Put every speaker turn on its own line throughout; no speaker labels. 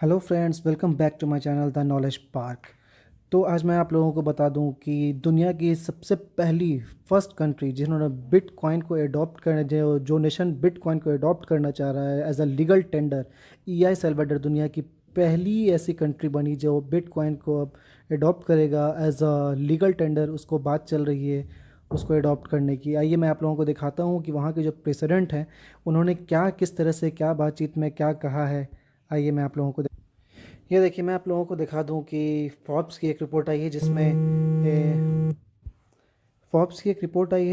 Hello friends, welcome back to my channel the knowledge park. तो आज मैं आप लोगों को बता दूं कि दुनिया की सबसे पहली फर्स्ट कंट्री जिन्होंने बिटकॉइन को अडॉप्ट करने जो नेशन बिटकॉइन को अडॉप्ट करना चाह रहा है as a legal tender, El Salvador दुनिया की पहली ऐसी कंट्री बनी जो बिटकॉइन को अब अडॉप्ट करेगा एज अ लीगल टेंडर। उसको बात चल रही है उसको अडॉप्ट करने की। आइए मैं आप लोगों को दिखाता हूँ कि वहाँ के जो प्रेसिडेंट हैं उन्होंने क्या, किस तरह से, क्या बातचीत में क्या कहा है। आइए मैं आप लोगों को ये देखिए, मैं आप लोगों को दिखा दूं कि फोर्ब्स की एक रिपोर्ट आई है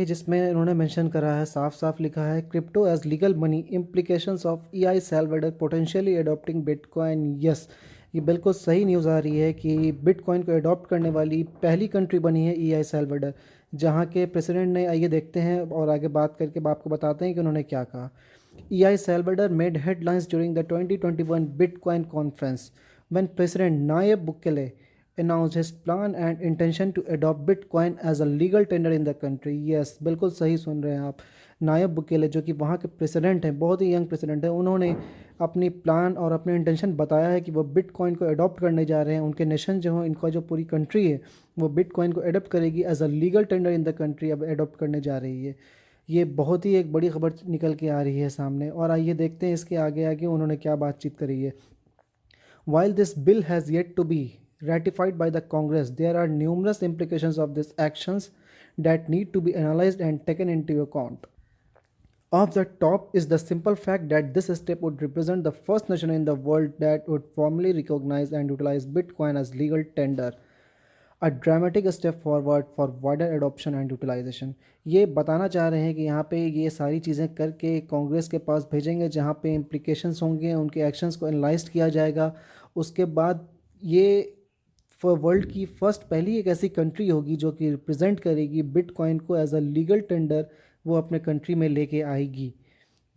जिसमें इन्होंने मेंशन करा है, साफ साफ लिखा है, crypto as legal money, implications of El Salvador potentially adopting bitcoin. Yes, ये बिल्कुल सही न्यूज़ आ रही है कि बिटकॉइन को अडॉप्ट करने वाली पहली कंट्री बनी है ईआई सेल्वाडोर, जहाँ के प्रेसिडेंट ने। आइए देखते हैं और आगे बात करके आपको बताते हैं कि उन्होंने क्या कहा। EI Salvador made headlines during the 2021 Bitcoin conference when President Nayib Bukele announced his plan and intention to adopt Bitcoin as a legal tender in the country. Yes, बिल्कुल सही सुन रहे हैं आप। नायब बुकेले जो कि वहाँ के प्रेसिडेंट हैं, बहुत ही यंग प्रेसिडेंट हैं, उन्होंने अपनी प्लान और अपने इंटेंशन बताया है कि वो बिटकॉइन को अडॉप्ट करने जा रहे हैं। उनके नेशन जो हो, इनका जो पूरी कंट्री है वो बिटकॉइन को अडॉप्ट करेगी as a legal tender in the country, अब अडॉप्ट करने जा रही है। ये बहुत ही एक बड़ी खबर निकल के आ रही है सामने। और आइए देखते हैं इसके आगे आगे उन्होंने क्या बातचीत करी है। While this bill has yet to be ratified by the Congress, there are numerous implications of these actions that need to be analyzed and taken into account. Of the top is the simple fact that this step would represent the first nation in the world that would formally recognize and utilize Bitcoin as legal tender, a dramatic step forward for wider adoption and utilization। ये बताना चाह रहे हैं कि यहाँ पे ये सारी चीज़ें करके कांग्रेस के पास भेजेंगे, जहाँ पे इम्प्लीकेशंस होंगे, उनके एक्शंस को एनालाइज किया जाएगा। उसके बाद ये वर्ल्ड की फर्स्ट पहली एक ऐसी कंट्री होगी जो कि रिप्रेजेंट करेगी बिटकॉइन को एज अ लीगल टेंडर, वो अपने कंट्री में लेके आएगी।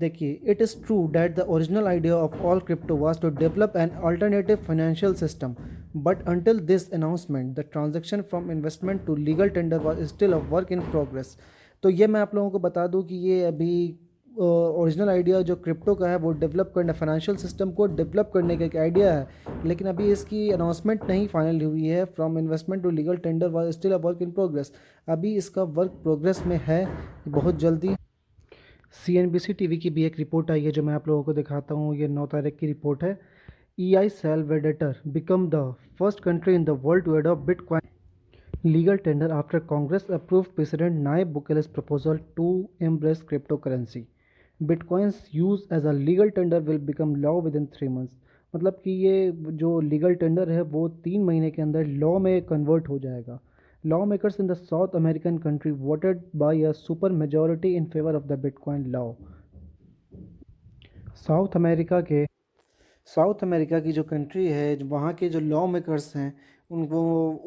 देखिए, it is true that the original idea of all crypto was to develop an alternative financial system, but until this announcement the transaction from investment to legal tender was still a work in progress. तो ये मैं आप लोगों को बता दूं कि ये अभी ओरिजिनल आइडिया जो क्रिप्टो का है वो डेवलप करना, फाइनेंशियल सिस्टम को डेवलप करने का एक आइडिया है, लेकिन अभी इसकी अनाउंसमेंट नहीं फाइनल हुई है। From investment to legal tender was still a work in progress, अभी इसका वर्क प्रोग्रेस में है। बहुत जल्दी CNBC टीवी की भी एक रिपोर्ट आई है जो मैं आप लोगों को दिखाता हूँ। ये 9 तारीख की रिपोर्ट है। EI Salvador become the first country in the world to adopt Bitcoin legal tender after Congress approved President Nayib Bukele's proposal to embrace cryptocurrency. Bitcoin's use as a legal tender will become law within 3 months। मतलब कि ये जो legal tender है वो 3 महीने के अंदर law में कन्वर्ट हो जाएगा। Law makers in the South American country voted by a super majority in favour of the bitcoin law. South America के साउथ अमेरिका की जो कंट्री है, वहाँ के जो लॉ मेकर्स हैं, उनको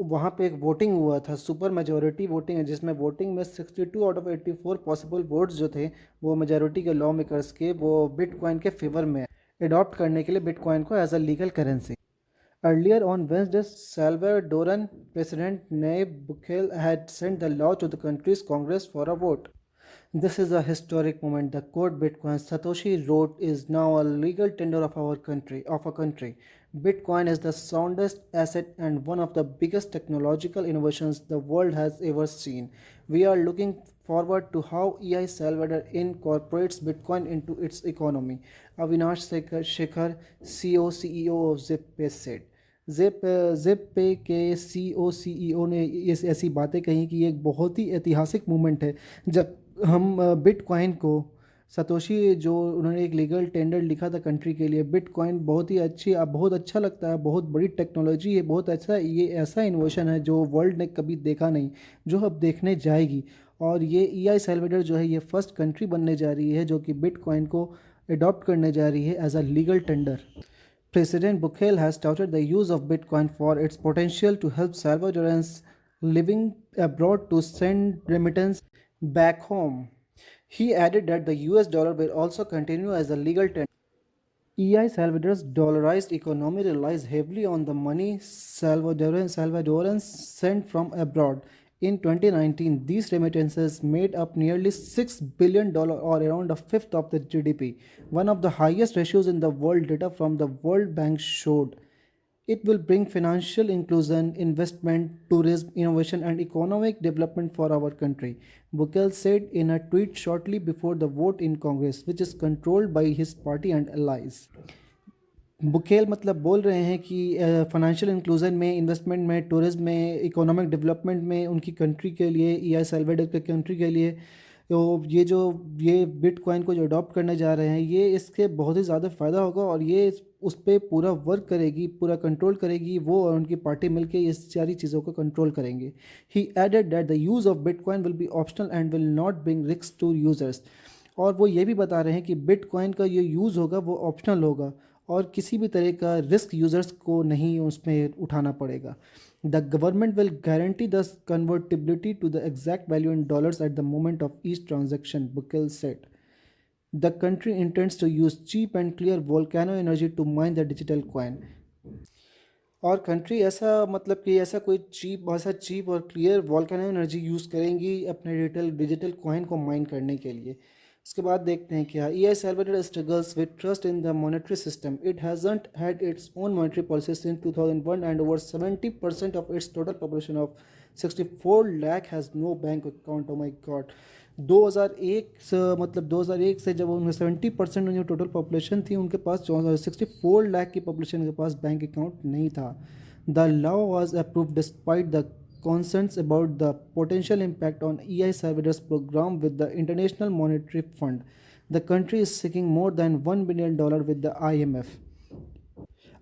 वहाँ पे एक वोटिंग हुआ था, सुपर मेजॉरिटी वोटिंग है, जिसमें वोटिंग में 62 आउट ऑफ 84 पॉसिबल वोट्स जो थे वो मेजॉरिटी के लॉ मेकर्स के, वो बिटकॉइन के फेवर में अडॉप्ट करने के लिए बिटकॉइन को as a legal currency. Earlier on Wednesday, Salvadoran President Nayib Bukele had sent the law to the country's Congress for a vote. This is a historic moment. The quote Bitcoin Satoshi wrote is now a legal tender of our country of a country. Bitcoin is the soundest asset and one of the biggest technological innovations the world has ever seen. We are looking forward to how EI Salvador incorporates Bitcoin into its economy. Avinash Shekhar, CEO of Zip said. Zip पे के CEO ने इस ऐसी बातें कही कि ये एक बहुत ही ऐतिहासिक मोमेंट है जब हम बिटकॉइन को, सतोशी जो उन्होंने एक लीगल टेंडर लिखा था कंट्री के लिए। बिटकॉइन बहुत ही अच्छी, अब बहुत अच्छा लगता है, बहुत बड़ी टेक्नोलॉजी है, बहुत अच्छा, ये ऐसा इन्वेशन है जो वर्ल्ड ने कभी देखा नहीं, जो अब देखने जाएगी। और ये EI सेल्वेडर जो है ये फर्स्ट कंट्री बनने जा रही है जो कि बिटकॉइन को अडॉप्ट करने जा रही है as a legal tender. President Bukele has touted the use of Bitcoin for its potential to help Salvadorans living abroad to send remittance back home. He added that the US dollar will also continue as a legal tender. EI Salvador's dollarized economy relies heavily on the money Salvadorans send from abroad. In 2019, these remittances made up nearly $6 billion or around a fifth of the GDP, one of the highest ratios in the world. Data from the World Bank showed it will bring financial inclusion, investment, tourism, innovation, and economic development for our country, Bukele said in a tweet shortly before the vote in Congress, which is controlled by his party and allies. Buccal मतलब बोल रहे हैं कि financial inclusion में, investment में, tourism में, economic development में उनकी कंट्री के लिए, ईआई साल्वाडोर के कंट्री के लिए, तो ये बिटकॉइन को जो अडॉप्ट करने जा रहे हैं, ये इसके बहुत ही ज़्यादा फ़ायदा होगा और ये उस पर पूरा वर्क करेगी, पूरा कंट्रोल करेगी। वो और उनकी पार्टी मिलकर ये सारी चीज़ों को कंट्रोल करेंगे। He added that the use of bitcoin will be optional and will not bring risk to users. और वो ये भी बता रहे हैं कि बिटकॉइन का ये यूज़ होगा वो ऑप्शनल होगा और किसी भी तरह का रिस्क यूज़र्स को नहीं उसमें उठाना पड़ेगा। The government will guarantee the convertibility to the exact value in dollars at the moment of each transaction, Bukele said. The country intends to use cheap and clear volcano energy to mine the digital coin. और country ऐसा मतलब कि ऐसा cheap और clear volcano energy use करेंगी अपने digital coin को mine करने के लिए। उसके बाद देखते हैं क्या। El Salvador struggles with trust in the monetary system. It hasn't had its own monetary policy since 2001 and over 70% of its total population of 64 lakh has no bank account. Oh my god. 2001 से जब उनमें 70% जो total population थी उनके पास 64 लाख की population के पास bank account नहीं था। The law was approved despite the concerns about the potential impact on EI Salvador's program with the International Monetary Fund. The country is seeking more than $1 billion with the IMF.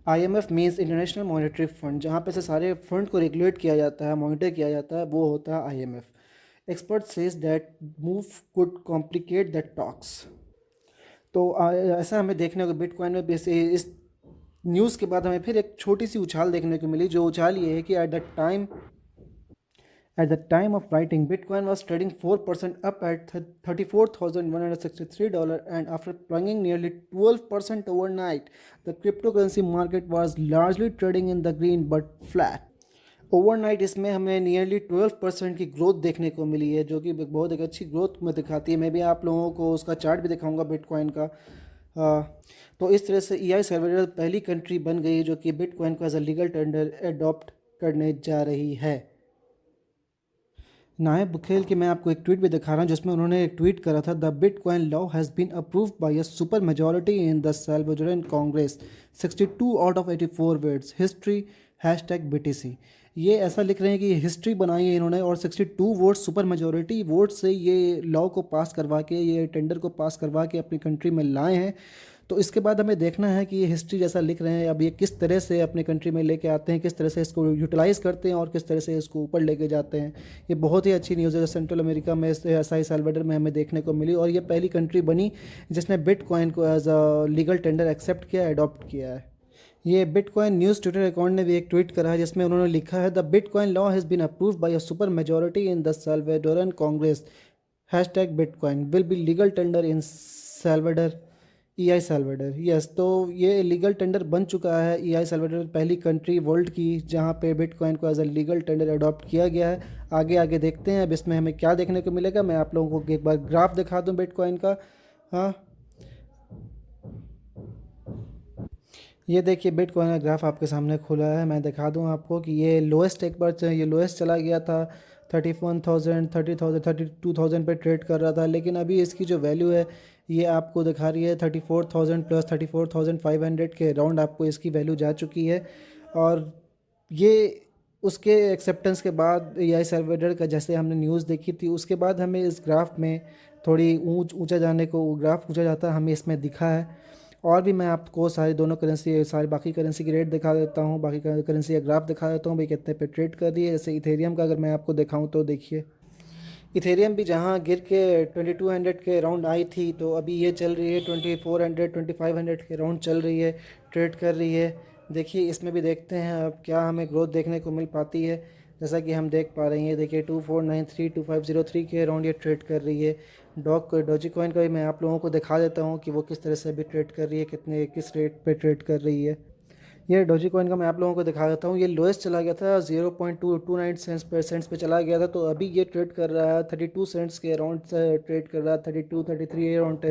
IMF means International Monetary Fund, जहाँ पे से सारे fund को regulate किया जाता है, monitor किया जाता है, वो होता है IMF. Expert says that move could complicate the talks. तो ऐसा हमें देखने को बिटकॉइन में वैसे इस न्यूज़ के बाद हमें फिर एक छोटी सी उछाल देखने को मिली। जो उछाल ये है कि At the time of writing, Bitcoin was trading 4% up at $34,163, and after plunging nearly 12% overnight, the cryptocurrency market was largely trading in the green but flat. Overnight इसमें हमें नियरली 12% की ग्रोथ देखने को मिली है, जो कि बहुत एक अच्छी ग्रोथ में दिखाती है। मैं भी आप लोगों को उसका चार्ट भी दिखाऊंगा बिटकॉइन का। तो इस तरह से ई आई सेल्वाडोर पहली कंट्री बन गई जो कि बिटकॉइन को as a legal tender adopt करने जा रही है। नायब बुखेल की मैं आपको एक ट्वीट भी दिखा रहा हूँ जिसमें उन्होंने एक ट्वीट करा था। The bitcoin law has been approved by a super majority in the Salvadorian Congress, 62 out of 84 words, history #BTC। ये ऐसा लिख रहे हैं कि हिस्ट्री बनाई है इन्होंने और 62 वोट सुपर मेजॉरिटी वोट से ये लॉ को पास करवा के, ये टेंडर को पास करवा के अपनी कंट्री में लाए हैं। तो इसके बाद हमें देखना है कि ये हिस्ट्री जैसा लिख रहे हैं, अब ये किस तरह से अपने कंट्री में लेके आते हैं, किस तरह से इसको यूटिलाइज़ करते हैं और किस तरह से इसको ऊपर लेके जाते हैं। ये बहुत ही अच्छी न्यूज़ है सेंट्रल अमेरिका में, एल साल्वाडोर में हमें देखने को मिली और ये पहली कंट्री बनी जिसने बिटकॉइन को as a legal tender accept किया, अडॉप्ट किया है। ये बिटकॉइन न्यूज़ ट्विटर अकाउंट ने भी एक ट्वीट करा है जिसमें उन्होंने लिखा है, the bitcoin law has been approved by a super majority in the Salvadorian Congress, #bitcoin will be legal tender in Salvador, El Salvador. Yes, तो ये लीगल टेंडर बन चुका है। ई आई साल्वाडोर पहली कंट्री वर्ल्ड की जहाँ पे bitcoin को as a legal tender adopt किया गया है। आगे आगे देखते हैं अब इसमें हमें क्या देखने को मिलेगा। मैं आप लोगों को एक बार ग्राफ दिखा दूँ बिटकॉइन का। हाँ, ये देखिए बिटकॉइन का ग्राफ आपके सामने खुला है। मैं दिखा दूं आपको कि ये लोएस्ट, एक बार ये लोएस्ट चला गया था 31,000, 30,000, 32,000 पे ट्रेड कर रहा था, लेकिन अभी इसकी जो वैल्यू है ये आपको दिखा रही है 34,000 प्लस 34,500 के राउंड आपको इसकी वैल्यू जा चुकी है। और ये उसके एक्सेप्टेंस के बाद आई सर्वेडर का जैसे हमने न्यूज़ देखी थी उसके बाद हमें इस ग्राफ में थोड़ी ऊंचा जाने को, ग्राफ ऊंचा जाता हमें इसमें दिखा है। और भी मैं आपको सारी दोनों करेंसी, सारी बाकी करेंसी की रेट दिखा देता हूँ, बाकी करेंसी का ग्राफ दिखा देता हूँ भाई कितने पे ट्रेड कर रही है। जैसे इथेरियम का अगर मैं आपको दिखाऊँ तो देखिए, इथेरियम भी जहाँ गिर के 2200 के राउंड आई थी तो अभी ये चल रही है 2400, 2500 के राउंड चल रही है, ट्रेड कर रही है। देखिए इसमें भी देखते हैं अब क्या हमें ग्रोथ देखने को मिल पाती है। जैसा कि हम देख पा रहे हैं, देखिए 2493, 2503 के राउंड ये ट्रेड कर रही है। डॉजी कॉइन का भी मैं आप लोगों को दिखा देता हूँ कि वो किस तरह से अभी ट्रेड कर रही है, किस रेट पे ट्रेड कर रही है। ये डोजी कॉइन का मैं आप लोगों को दिखा देता हूँ। ये लोएस्ट चला गया था 0.229 सेंट्स पे चला गया था, तो अभी ये ट्रेड कर रहा है 32 सेंट्स के अराउंड से ट्रेड कर रहा है, 32-33 अराउंड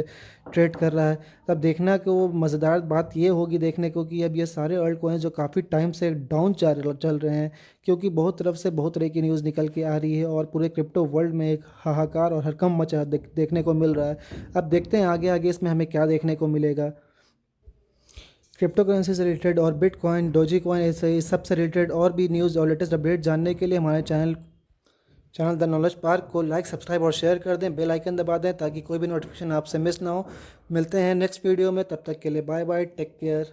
ट्रेड कर रहा है। तब देखना कि वो मज़ेदार बात ये होगी देखने को कि अब ये सारे अल्ट कॉइन्स जो काफ़ी टाइम से डाउन चल रहे हैं, क्योंकि बहुत तरफ से बहुत तरह की न्यूज़ निकल के आ रही है और पूरे क्रिप्टो वर्ल्ड में एक हाहाकार और हड़कंप मचा देखने को मिल रहा है। अब देखते हैं आगे आगे इसमें हमें क्या देखने को मिलेगा। क्रिप्टो करेंसी से रिलेटेड और बिटकॉइन, डोजी कॉइन, ऐसे इस सब से रिलेटेड और भी न्यूज़ और लेटेस्ट अपडेट जानने के लिए हमारे चैनल द नॉलेज पार्क को लाइक, सब्सक्राइब और शेयर कर दें, बेल आइकन दबा दें ताकि कोई भी नोटिफिकेशन आपसे मिस ना हो। मिलते हैं नेक्स्ट वीडियो में, तब तक के लिए बाय बाय, टेक केयर।